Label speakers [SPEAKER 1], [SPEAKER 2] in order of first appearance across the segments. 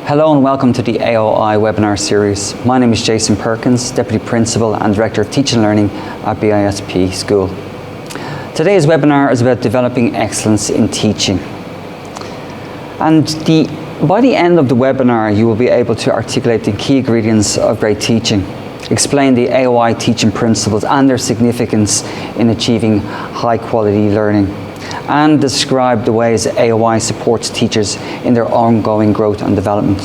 [SPEAKER 1] Hello and welcome to the AOI webinar series. My name is Jason Perkins, Deputy Principal and Director of Teaching and Learning at BISP School. Today's webinar is about developing excellence in teaching. And by the end of the webinar, you will be able to articulate the key ingredients of great teaching, explain the AOI teaching principles and their significance in achieving high quality learning, and describe the ways AOI supports teachers in their ongoing growth and development.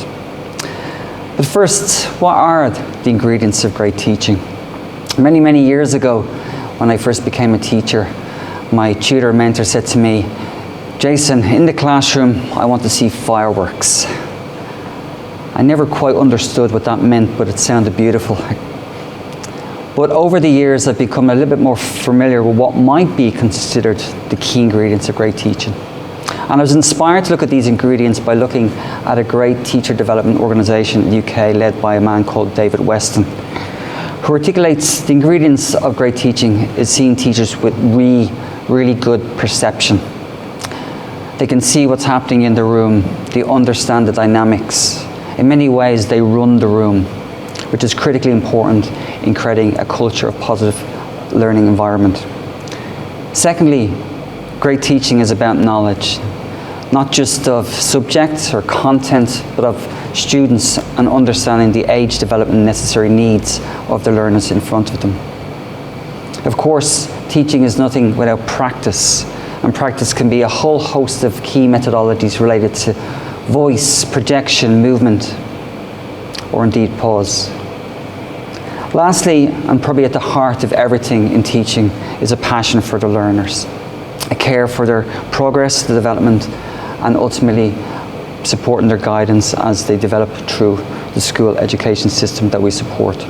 [SPEAKER 1] But first, what are the ingredients of great teaching? Many years ago, when I first became a teacher, my tutor mentor said to me, "Jason, in the classroom, I want to see fireworks." I never quite understood what that meant, but it sounded beautiful. But over the years, I've become a little bit more familiar with what might be considered the key ingredients of great teaching. And I was inspired to look at these ingredients by looking at a great teacher development organisation in the UK led by a man called David Weston, who articulates the ingredients of great teaching is seeing teachers with really good perception. They can see what's happening in the room, they understand the dynamics. In many ways, they run the room, which is critically important in creating a culture of positive learning environment. Secondly, great teaching is about knowledge, not just of subjects or content, but of students and understanding the age development necessary needs of the learners in front of them. Of course, teaching is nothing without practice, and practice can be a whole host of key methodologies related to voice, projection, movement, or indeed pause. Lastly, and probably at the heart of everything in teaching, is a passion for the learners, a care for their progress, the development, and ultimately supporting their guidance as they develop through the school education system that we support.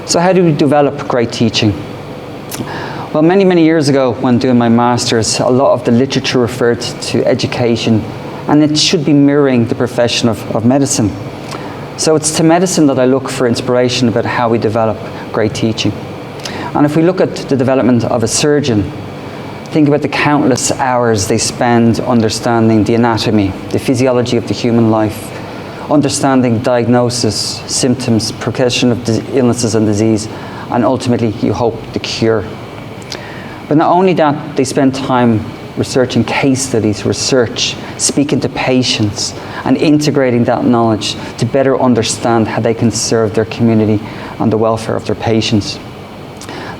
[SPEAKER 1] So how do we develop great teaching? Well, many years ago when doing my master's, a lot of the literature referred to education, and it should be mirroring the profession of medicine. So it's to medicine that I look for inspiration about how we develop great teaching. And if we look at the development of a surgeon, think about the countless hours they spend understanding the anatomy, the physiology of the human life, understanding diagnosis, symptoms, progression of illnesses and disease, and ultimately, you hope, the cure. But not only that, they spend time researching case studies, speaking to patients, and integrating that knowledge to better understand how they can serve their community and the welfare of their patients.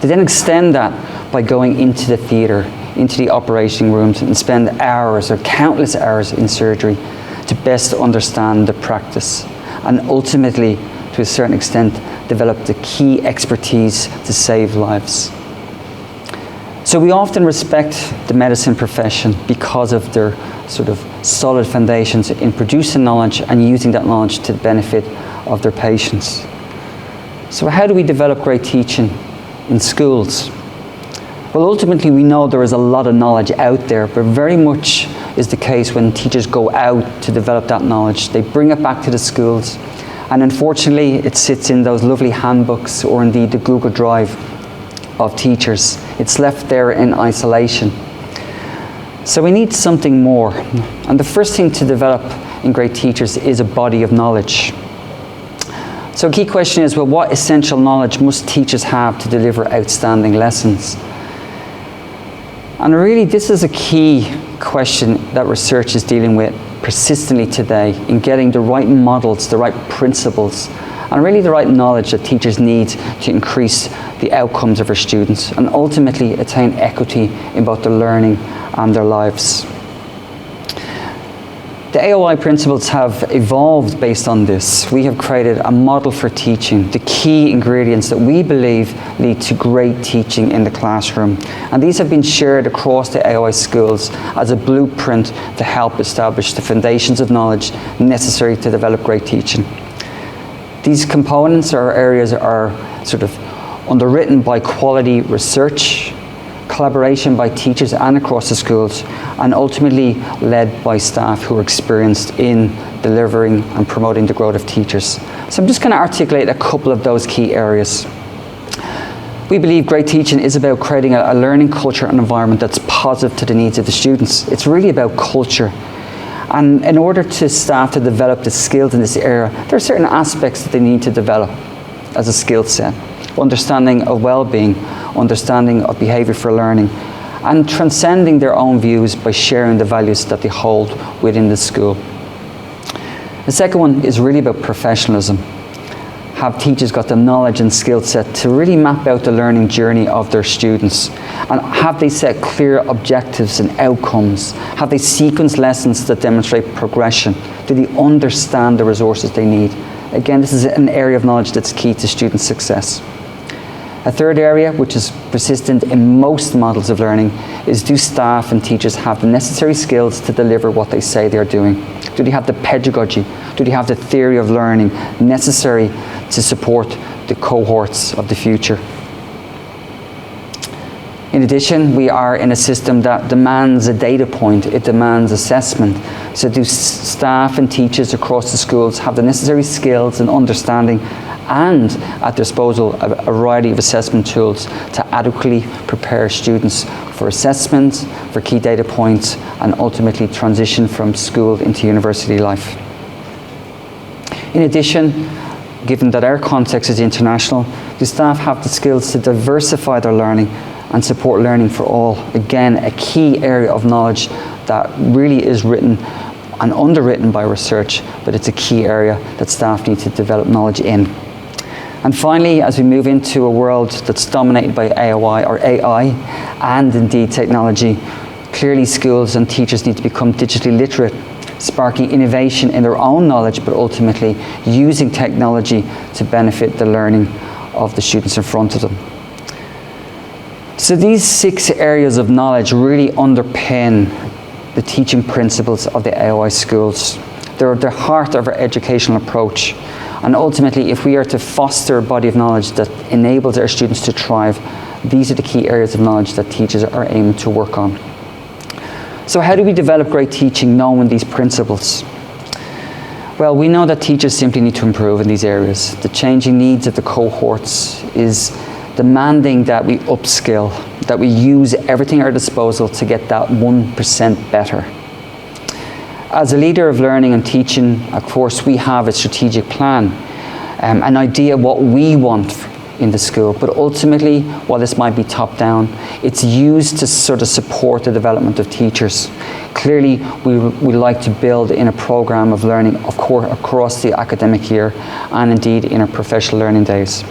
[SPEAKER 1] They then extend that by going into the theatre, into the operating rooms, and spend hours or countless hours in surgery to best understand the practice, and ultimately, to a certain extent, develop the key expertise to save lives. So we often respect the medicine profession because of their sort of solid foundations in producing knowledge and using that knowledge to the benefit of their patients. So how do we develop great teaching in schools? Well, ultimately we know there is a lot of knowledge out there, but very much is the case when teachers go out to develop that knowledge. They bring it back to the schools, and unfortunately it sits in those lovely handbooks or indeed the Google Drive of teachers. It's left there in isolation. So we need something more. And the first thing to develop in great teachers is a body of knowledge. So a key question is, well, what essential knowledge must teachers have to deliver outstanding lessons? And really, this is a key question that research is dealing with persistently today in getting the right models, the right principles, and really the right knowledge that teachers need to increase the outcomes of our students and ultimately attain equity in both their learning and their lives. The AOI principles have evolved based on this. We have created a model for teaching, the key ingredients that we believe lead to great teaching in the classroom. And these have been shared across the AOI schools as a blueprint to help establish the foundations of knowledge necessary to develop great teaching. These components or areas are sort of underwritten by quality research, collaboration by teachers and across the schools, and ultimately led by staff who are experienced in delivering and promoting the growth of teachers. So I'm just going to articulate a couple of those key areas. We believe great teaching is about creating a learning culture and environment that's positive to the needs of the students. It's really about culture. And in order to staff to develop the skills in this area, there are certain aspects that they need to develop as a skill set. Understanding of well-being, understanding of behaviour for learning, and transcending their own views by sharing the values that they hold within the school. The second one is really about professionalism. Have teachers got the knowledge and skill set to really map out the learning journey of their students? And have they set clear objectives and outcomes? Have they sequenced lessons that demonstrate progression? Do they understand the resources they need? Again, this is an area of knowledge that's key to student success. A third area, which is persistent in most models of learning, is do staff and teachers have the necessary skills to deliver what they say they're doing? Do they have the pedagogy? Do they have the theory of learning necessary to support the cohorts of the future? In addition, we are in a system that demands a data point, it demands assessment. So do staff and teachers across the schools have the necessary skills and understanding and at their disposal a variety of assessment tools to adequately prepare students for assessments, for key data points, and ultimately transition from school into university life? In addition, given that our context is international, do staff have the skills to diversify their learning and support learning for all? Again, a key area of knowledge that really is written and underwritten by research, but it's a key area that staff need to develop knowledge in. And finally, as we move into a world that's dominated by AOI or AI and indeed technology, clearly schools and teachers need to become digitally literate, sparking innovation in their own knowledge, but ultimately using technology to benefit the learning of the students in front of them. So these 6 areas of knowledge really underpin the teaching principles of the AOI schools. They're the heart of our educational approach. And ultimately, if we are to foster a body of knowledge that enables our students to thrive, these are the key areas of knowledge that teachers are aiming to work on. So how do we develop great teaching knowing these principles? Well, we know that teachers simply need to improve in these areas. The changing needs of the cohorts is demanding that we upskill, that we use everything at our disposal to get that 1% better. As a leader of learning and teaching, of course, we have a strategic plan, an idea what we want in the school, but ultimately, while this might be top down, it's used to sort of support the development of teachers. Clearly, we like to build in a program of learning, of course, across the academic year and indeed in our professional learning days.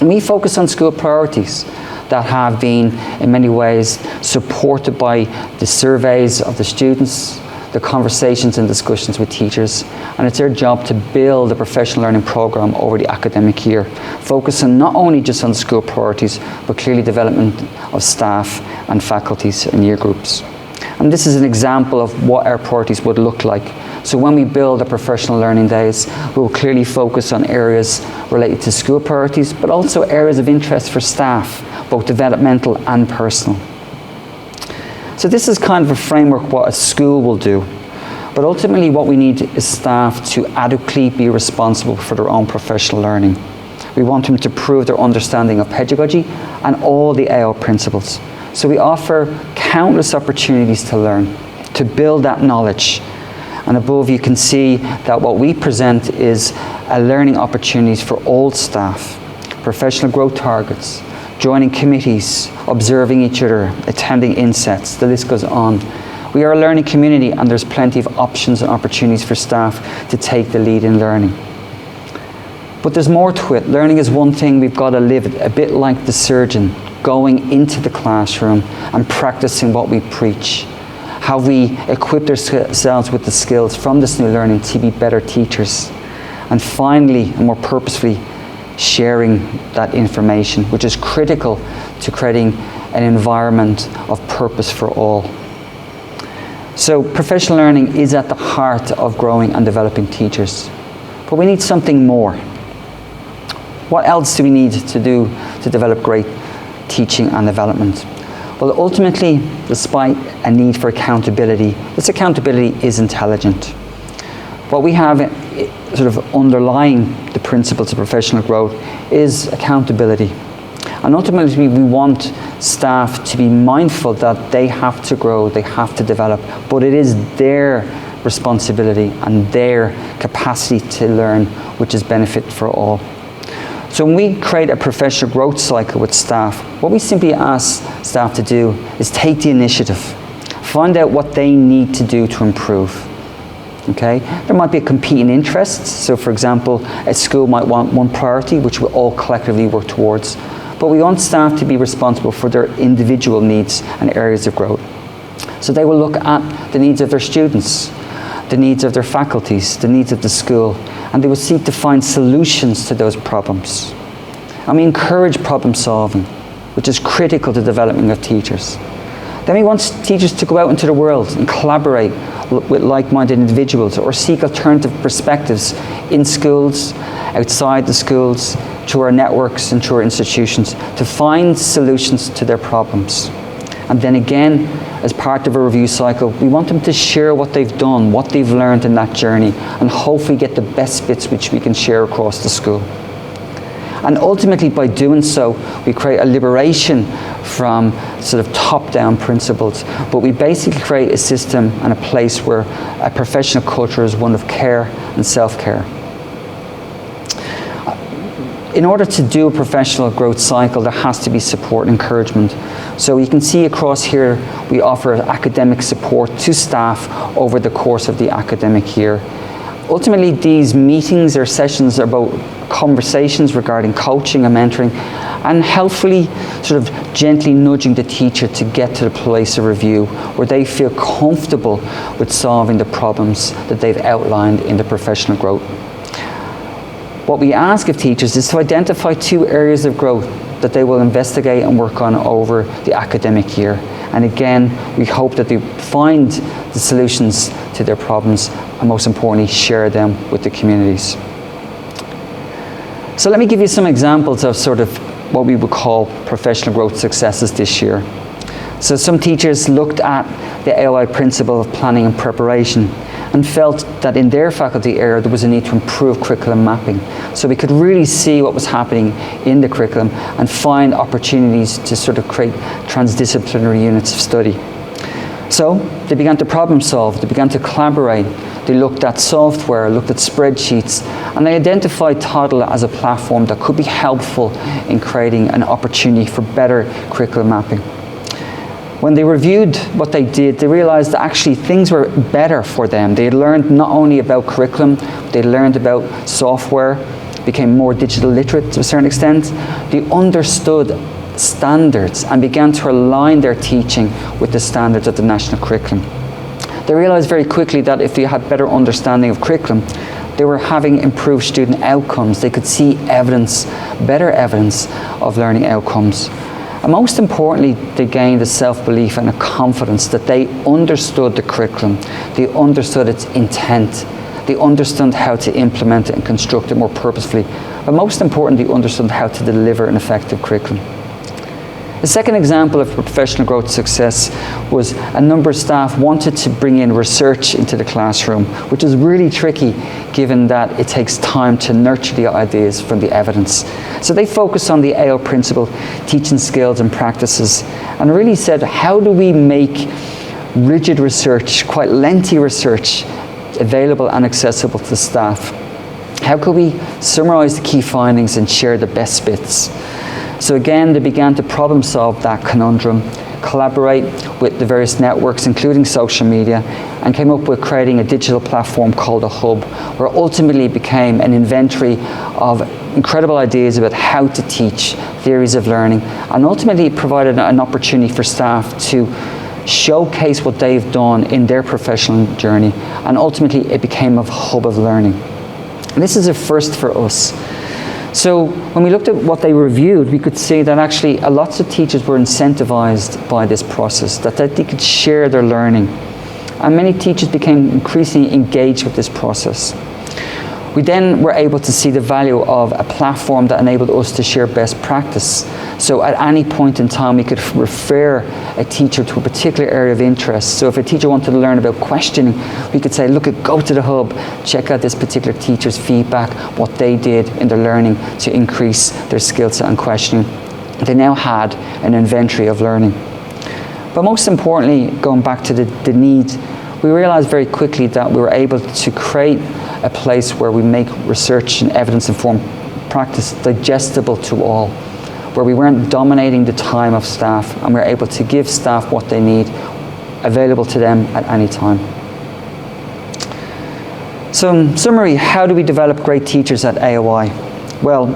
[SPEAKER 1] And we focus on school priorities that have been, in many ways, supported by the surveys of the students, the conversations and discussions with teachers, and it's their job to build a professional learning program over the academic year, focusing not only just on school priorities, but clearly development of staff and faculties and year groups. And this is an example of what our priorities would look like. So when we build our professional learning days, we will clearly focus on areas related to school priorities, but also areas of interest for staff, both developmental and personal. So this is kind of a framework what a school will do. But ultimately what we need is staff to adequately be responsible for their own professional learning. We want them to prove their understanding of pedagogy and all the AO principles. So we offer countless opportunities to learn, to build that knowledge. And above you can see that what we present is a learning opportunities for all staff, professional growth targets, joining committees, observing each other, attending insets, the list goes on. We are a learning community and there's plenty of options and opportunities for staff to take the lead in learning. But there's more to it. Learning is one thing we've got to live it, a bit like the surgeon, going into the classroom and practicing what we preach. How we equip ourselves with the skills from this new learning to be better teachers. And finally, and more purposefully, sharing that information, which is critical to creating an environment of purpose for all. So professional learning is at the heart of growing and developing teachers. But we need something more. What else do we need to do to develop great teaching and development? Well, ultimately, despite a need for accountability, this accountability is intelligent. What we have sort of underlying the principles of professional growth is accountability. And ultimately, we want staff to be mindful that they have to grow, they have to develop, but it is their responsibility and their capacity to learn, which is benefit for all. So when we create a professional growth cycle with staff, what we simply ask staff to do is take the initiative, find out what they need to do to improve. Okay? There might be competing interests. So for example, a school might want one priority, which we'll all collectively work towards. But we want staff to be responsible for their individual needs and areas of growth. So they will look at the needs of their students, the needs of their faculties, the needs of the school, and they will seek to find solutions to those problems. And we encourage problem solving, which is critical to the development of teachers. Then we want teachers to go out into the world and collaborate with like-minded individuals or seek alternative perspectives in schools, outside the schools, through our networks and through our institutions to find solutions to their problems. And then again, as part of a review cycle, we want them to share what they've done, what they've learned in that journey, and hopefully get the best bits which we can share across the school. And ultimately, by doing so, we create a liberation from sort of top-down principles, but we basically create a system and a place where a professional culture is one of care and self-care. In order to do a professional growth cycle, there has to be support and encouragement. So you can see across here, we offer academic support to staff over the course of the academic year. Ultimately, these meetings or sessions are about conversations regarding coaching and mentoring, and helpfully sort of gently nudging the teacher to get to the place of review where they feel comfortable with solving the problems that they've outlined in the professional growth. What we ask of teachers is to identify 2 areas of growth that they will investigate and work on over the academic year. And again, we hope that they find the solutions to their problems and most importantly, share them with the communities. So let me give you some examples of sort of what we would call professional growth successes this year. So some teachers looked at the AOI principle of planning and preparation and felt that in their faculty area there was a need to improve curriculum mapping. So we could really see what was happening in the curriculum and find opportunities to sort of create transdisciplinary units of study. So they began to problem solve, they began to collaborate, they looked at software, looked at spreadsheets, and they identified Toddle as a platform that could be helpful in creating an opportunity for better curriculum mapping. When they reviewed what they did, they realized that actually things were better for them. They had learned not only about curriculum, they learned about software, became more digital literate to a certain extent. They understood standards and began to align their teaching with the standards of the national curriculum. They realized very quickly that if they had better understanding of curriculum, they were having improved student outcomes. They could see evidence, better evidence of learning outcomes. And most importantly, they gained a self-belief and a confidence that they understood the curriculum, they understood its intent, they understood how to implement it and construct it more purposefully, but most importantly, they understood how to deliver an effective curriculum. The second example of professional growth success was a number of staff wanted to bring in research into the classroom, which is really tricky given that it takes time to nurture the ideas from the evidence. So they focused on the AO principle, teaching skills and practices, and really said, how do we make rigid research, quite lengthy research, available and accessible to staff? How could we summarize the key findings and share the best bits? So again, they began to problem solve that conundrum, collaborate with the various networks, including social media, and came up with creating a digital platform called a Hub, where ultimately it became an inventory of incredible ideas about how to teach, theories of learning, and ultimately it provided an opportunity for staff to showcase what they've done in their professional journey, and ultimately it became a hub of learning. And this is a first for us. So when we looked at what they reviewed, we could see that actually lots of teachers were incentivized by this process, that they could share their learning. And many teachers became increasingly engaged with this process. We then were able to see the value of a platform that enabled us to share best practice. So at any point in time, we could refer a teacher to a particular area of interest. So if a teacher wanted to learn about questioning, we could say, look, go to the Hub, check out this particular teacher's feedback, what they did in their learning to increase their skill set on questioning. They now had an inventory of learning. But most importantly, going back to the need, we realized very quickly that we were able to create a place where we make research and evidence-informed practice digestible to all, where we weren't dominating the time of staff, and we were able to give staff what they need, available to them at any time. So in summary, how do we develop great teachers at AOI? Well,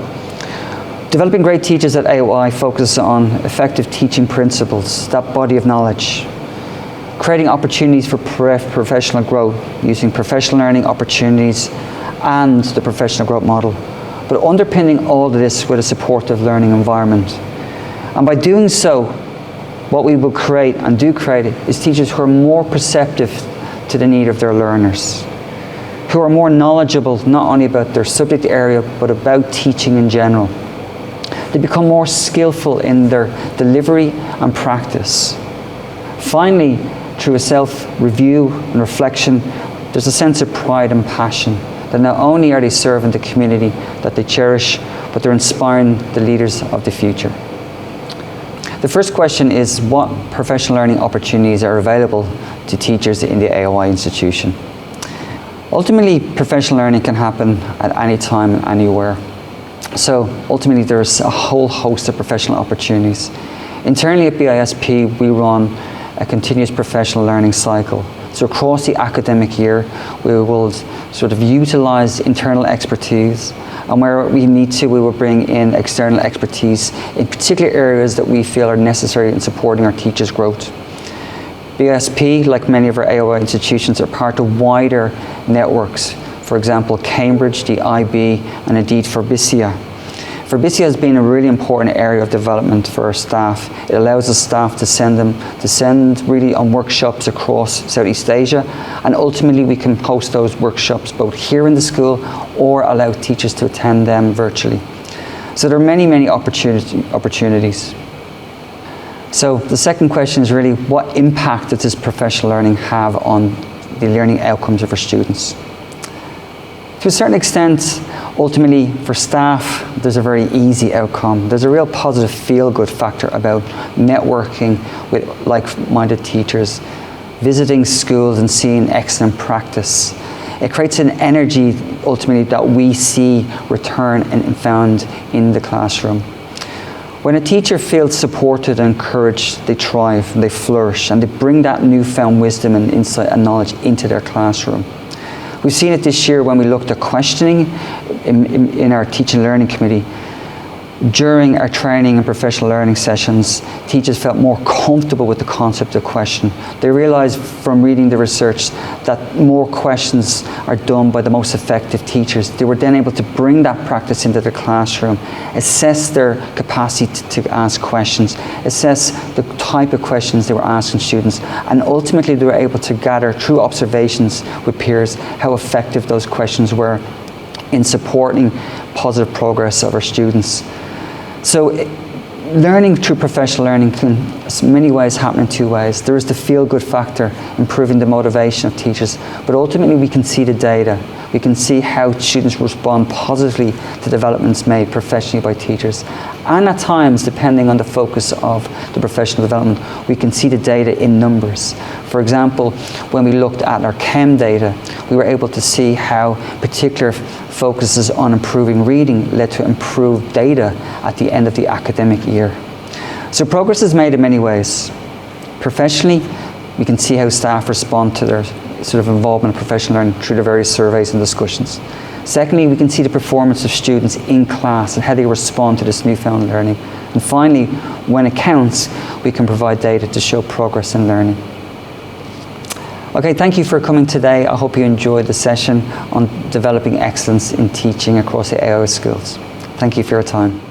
[SPEAKER 1] developing great teachers at AOI focuses on effective teaching principles, that body of knowledge, creating opportunities for professional growth using professional learning opportunities and the professional growth model, but underpinning all of this with a supportive learning environment. And by doing so, what we will create and do create is teachers who are more perceptive to the need of their learners, who are more knowledgeable not only about their subject area but about teaching in general. They become more skillful in their delivery and practice. Finally, through a self-review and reflection, there's a sense of pride and passion that not only are they serving the community that they cherish, but they're inspiring the leaders of the future. The first question is, what professional learning opportunities are available to teachers in the AOI institution? Ultimately, professional learning can happen at any time and anywhere. So ultimately, there's a whole host of professional opportunities. Internally at BISP, we run a continuous professional learning cycle. So across the academic year, we will sort of utilize internal expertise, and where we need to, we will bring in external expertise in particular areas that we feel are necessary in supporting our teachers' growth. BISP, like many of our AOI institutions, are part of wider networks. For example, Cambridge, the IB, and indeed Verbisia. Verbisia has been a really important area of development for our staff. It allows the staff to send really on workshops across Southeast Asia, and ultimately we can host those workshops both here in the school or allow teachers to attend them virtually. So there are many, many opportunities. So the second question is really, what impact does this professional learning have on the learning outcomes of our students? To a certain extent, ultimately for staff, there's a very easy outcome. There's a real positive feel-good factor about networking with like-minded teachers, visiting schools and seeing excellent practice. It creates an energy, ultimately, that we see return and found in the classroom. When a teacher feels supported and encouraged, they thrive and they flourish, and they bring that newfound wisdom and insight and knowledge into their classroom. We've seen it this year when we looked at questioning in our teaching and learning committee. During our training and professional learning sessions, teachers felt more comfortable with the concept of question. They realized from reading the research that more questions are done by the most effective teachers. They were then able to bring that practice into their classroom, assess their capacity to ask questions, assess the type of questions they were asking students, and ultimately they were able to gather through observations with peers how effective those questions were in supporting positive progress of our students. So learning through professional learning can in many ways happen in two ways. There is the feel-good factor, improving the motivation of teachers, but ultimately we can see the data. We can see how students respond positively to developments made professionally by teachers. And at times, depending on the focus of the professional development, we can see the data in numbers. For example, when we looked at our chem data, we were able to see how particular focuses on improving reading led to improved data at the end of the academic year. So progress is made in many ways. Professionally, we can see how staff respond to their sort of involvement in professional learning through the various surveys and discussions. Secondly, we can see the performance of students in class and how they respond to this newfound learning. And finally, when it counts, we can provide data to show progress in learning. Okay, thank you for coming today. I hope you enjoyed the session on developing excellence in teaching across the AOI schools. Thank you for your time.